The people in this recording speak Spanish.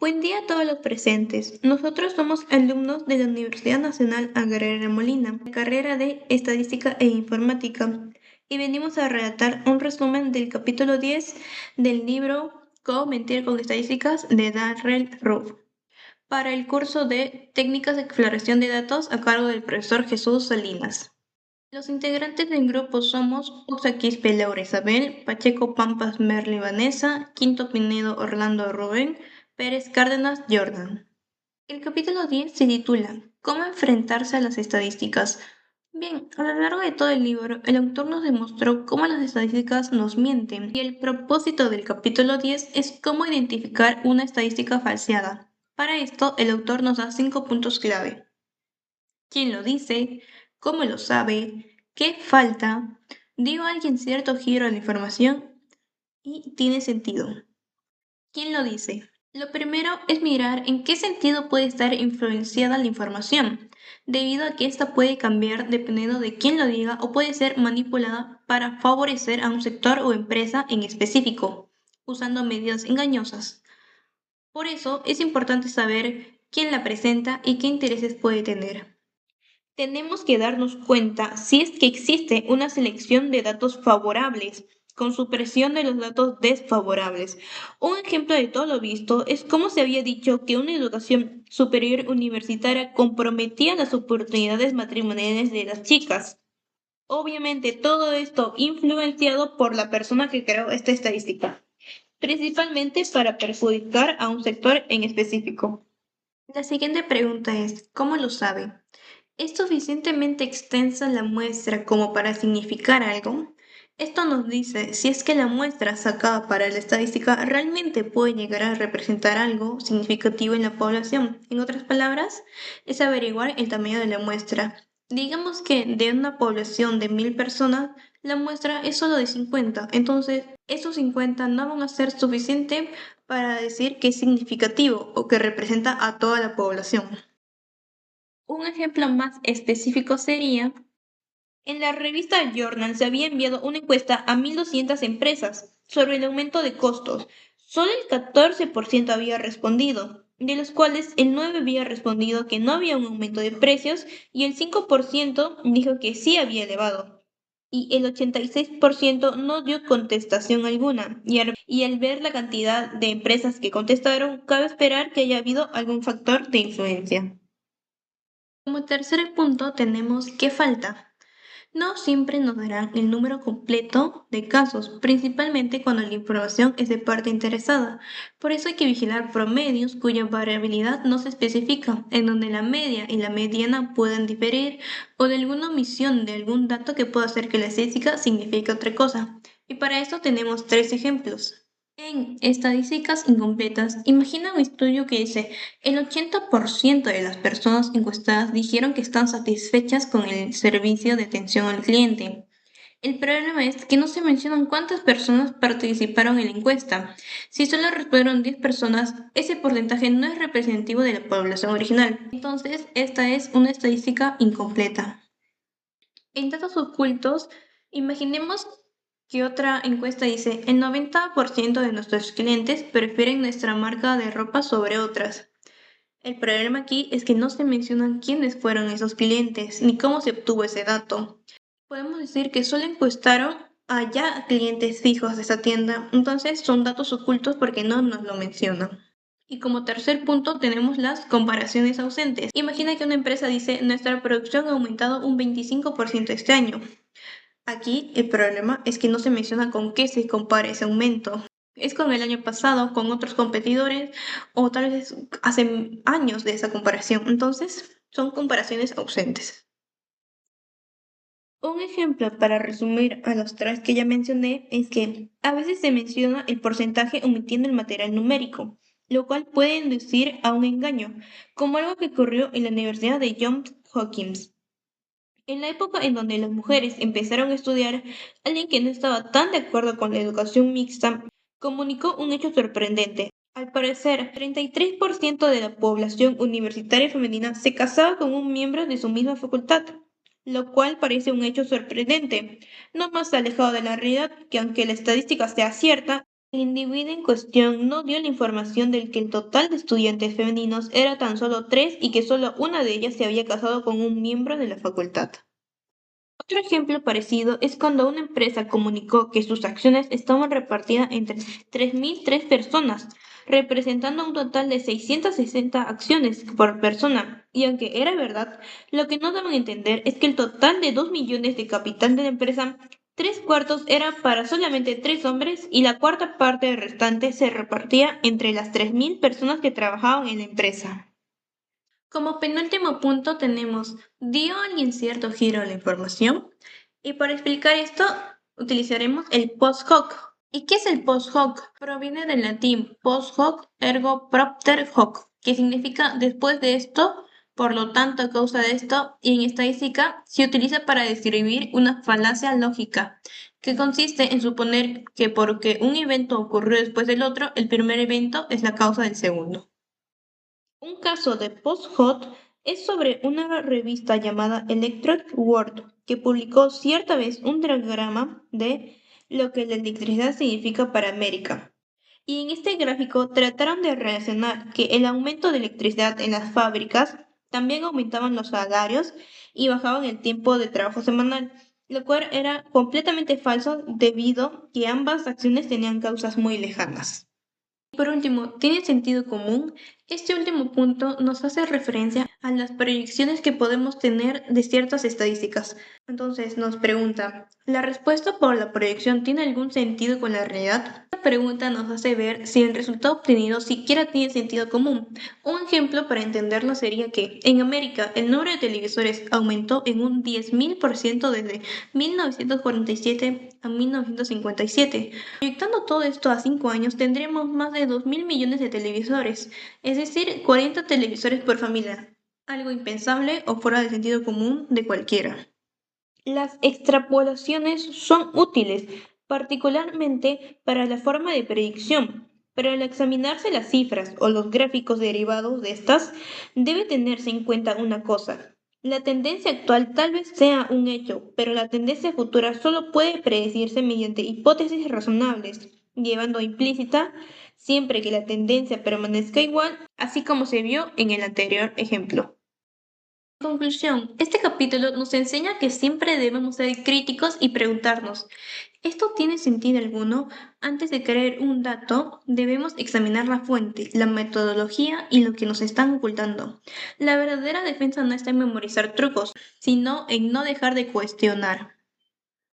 Buen día a todos los presentes. Nosotros somos alumnos de la Universidad Nacional Agraria Molina, carrera de Estadística e Informática, y venimos a redactar un resumen del capítulo 10 del libro Cómo mentir con estadísticas de Darrell Rowe, para el curso de Técnicas de Exploración de Datos a cargo del profesor Jesús Salinas. Los integrantes del grupo somos Oxa Quispe Laura Isabel, Pacheco Pampas Merly Vanessa, Quinto Pinedo Orlando Rubén, Pérez Cárdenas Jordan. El capítulo 10 se titula ¿Cómo enfrentarse a las estadísticas? Bien, a lo largo de todo el libro, el autor nos demostró cómo las estadísticas nos mienten, y el propósito del capítulo 10 es cómo identificar una estadística falseada. Para esto, el autor nos da 5 puntos clave. ¿Quién lo dice? ¿Cómo lo sabe? ¿Qué falta? ¿Dio alguien cierto giro a la información? Y tiene sentido. ¿Quién lo dice? Lo primero es mirar en qué sentido puede estar influenciada la información, debido a que ésta puede cambiar dependiendo de quién lo diga o puede ser manipulada para favorecer a un sector o empresa en específico, usando medidas engañosas. Por eso es importante saber quién la presenta y qué intereses puede tener. Tenemos que darnos cuenta si es que existe una selección de datos favorables con supresión de los datos desfavorables. Un ejemplo de todo lo visto es cómo se había dicho que una educación superior universitaria comprometía las oportunidades matrimoniales de las chicas. Obviamente todo esto influenciado por la persona que creó esta estadística, principalmente para perjudicar a un sector en específico. La siguiente pregunta es, ¿cómo lo sabe? ¿Es suficientemente extensa la muestra como para significar algo? Esto nos dice si es que la muestra sacada para la estadística realmente puede llegar a representar algo significativo en la población. En otras palabras, es averiguar el tamaño de la muestra. Digamos que de una población de 1000 personas, la muestra es solo de 50. Entonces, esos 50 no van a ser suficientes para decir que es significativo o que representa a toda la población. Un ejemplo más específico sería, en la revista Journal se había enviado una encuesta a 1200 empresas sobre el aumento de costos. Solo el 14% había respondido, de los cuales el 9% había respondido que no había un aumento de precios y el 5% dijo que sí había elevado. Y el 86% no dio contestación alguna. Y al ver la cantidad de empresas que contestaron, cabe esperar que haya habido algún factor de influencia. Como tercer punto tenemos ¿qué falta? No siempre nos darán el número completo de casos, principalmente cuando la información es de parte interesada. Por eso hay que vigilar promedios cuya variabilidad no se especifica, en donde la media y la mediana puedan diferir, o de alguna omisión de algún dato que pueda hacer que la estadística signifique otra cosa. Y para esto tenemos tres ejemplos. En estadísticas incompletas, imagina un estudio que dice el 80% de las personas encuestadas dijeron que están satisfechas con el servicio de atención al cliente. El problema es que no se mencionan cuántas personas participaron en la encuesta. Si solo respondieron 10 personas, ese porcentaje no es representativo de la población original. Entonces, esta es una estadística incompleta. En datos ocultos, imaginemos que otra encuesta dice, el 90% de nuestros clientes prefieren nuestra marca de ropa sobre otras. El problema aquí es que no se mencionan quiénes fueron esos clientes ni cómo se obtuvo ese dato. Podemos decir que solo encuestaron a ya clientes fijos de esa tienda, entonces son datos ocultos porque no nos lo mencionan. Y como tercer punto tenemos las comparaciones ausentes. Imagina que una empresa dice, nuestra producción ha aumentado un 25% este año. Aquí el problema es que no se menciona con qué se compara ese aumento. ¿Es con el año pasado, con otros competidores o tal vez hace años de esa comparación? Entonces, son comparaciones ausentes. Un ejemplo para resumir a los tres que ya mencioné es que a veces se menciona el porcentaje omitiendo el material numérico, lo cual puede inducir a un engaño, como algo que ocurrió en la Universidad de Johns Hopkins. En la época en donde las mujeres empezaron a estudiar, alguien que no estaba tan de acuerdo con la educación mixta comunicó un hecho sorprendente. Al parecer, 33% de la población universitaria femenina se casaba con un miembro de su misma facultad, lo cual parece un hecho sorprendente, no más alejado de la realidad que aunque la estadística sea cierta, El individuo en cuestión no dio la información del que el total de estudiantes femeninos era tan solo 3 y que solo una de ellas se había casado con un miembro de la facultad. Otro ejemplo parecido es cuando una empresa comunicó que sus acciones estaban repartidas entre 3.003 personas, representando un total de 660 acciones por persona. Y aunque era verdad, lo que no daban a entender es que el total de 2 millones de capital de la empresa, 3 cuartos era para solamente 3 hombres y la cuarta parte restante se repartía entre las 3.000 personas que trabajaban en la empresa. Como penúltimo punto tenemos, ¿dio alguien cierto giro a la información? Y para explicar esto utilizaremos el post hoc. ¿Y qué es el post hoc? Proviene del latín post hoc ergo propter hoc, que significa después de esto, por lo tanto a causa de esto, y en estadística se utiliza para describir una falacia lógica, que consiste en suponer que porque un evento ocurrió después del otro, el primer evento es la causa del segundo. Un caso de post-hoc es sobre una revista llamada Electric World, que publicó cierta vez un diagrama de lo que la electricidad significa para América. Y en este gráfico trataron de relacionar que el aumento de electricidad en las fábricas también aumentaban los salarios y bajaban el tiempo de trabajo semanal, lo cual era completamente falso debido que ambas acciones tenían causas muy lejanas. Por último, ¿tiene sentido común? Este último punto nos hace referencia a las proyecciones que podemos tener de ciertas estadísticas. Entonces nos pregunta, ¿la respuesta por la proyección tiene algún sentido con la realidad? Esta pregunta nos hace ver si el resultado obtenido siquiera tiene sentido común. Un ejemplo para entenderlo sería que en América el número de televisores aumentó en un 10.000% desde 1947 a 1957. Proyectando todo esto a 5 años, tendremos más de 2.000 millones de televisores, es decir, 40 televisores por familia, algo impensable o fuera del sentido común de cualquiera. Las extrapolaciones son útiles, particularmente para la forma de predicción, pero al examinarse las cifras o los gráficos derivados de estas, debe tenerse en cuenta una cosa. La tendencia actual tal vez sea un hecho, pero la tendencia futura solo puede predecirse mediante hipótesis razonables, llevando implícita siempre que la tendencia permanezca igual, así como se vio en el anterior ejemplo. En conclusión, este capítulo nos enseña que siempre debemos ser críticos y preguntarnos, ¿esto tiene sentido alguno? Antes de creer un dato, debemos examinar la fuente, la metodología y lo que nos están ocultando. La verdadera defensa no está en memorizar trucos, sino en no dejar de cuestionar.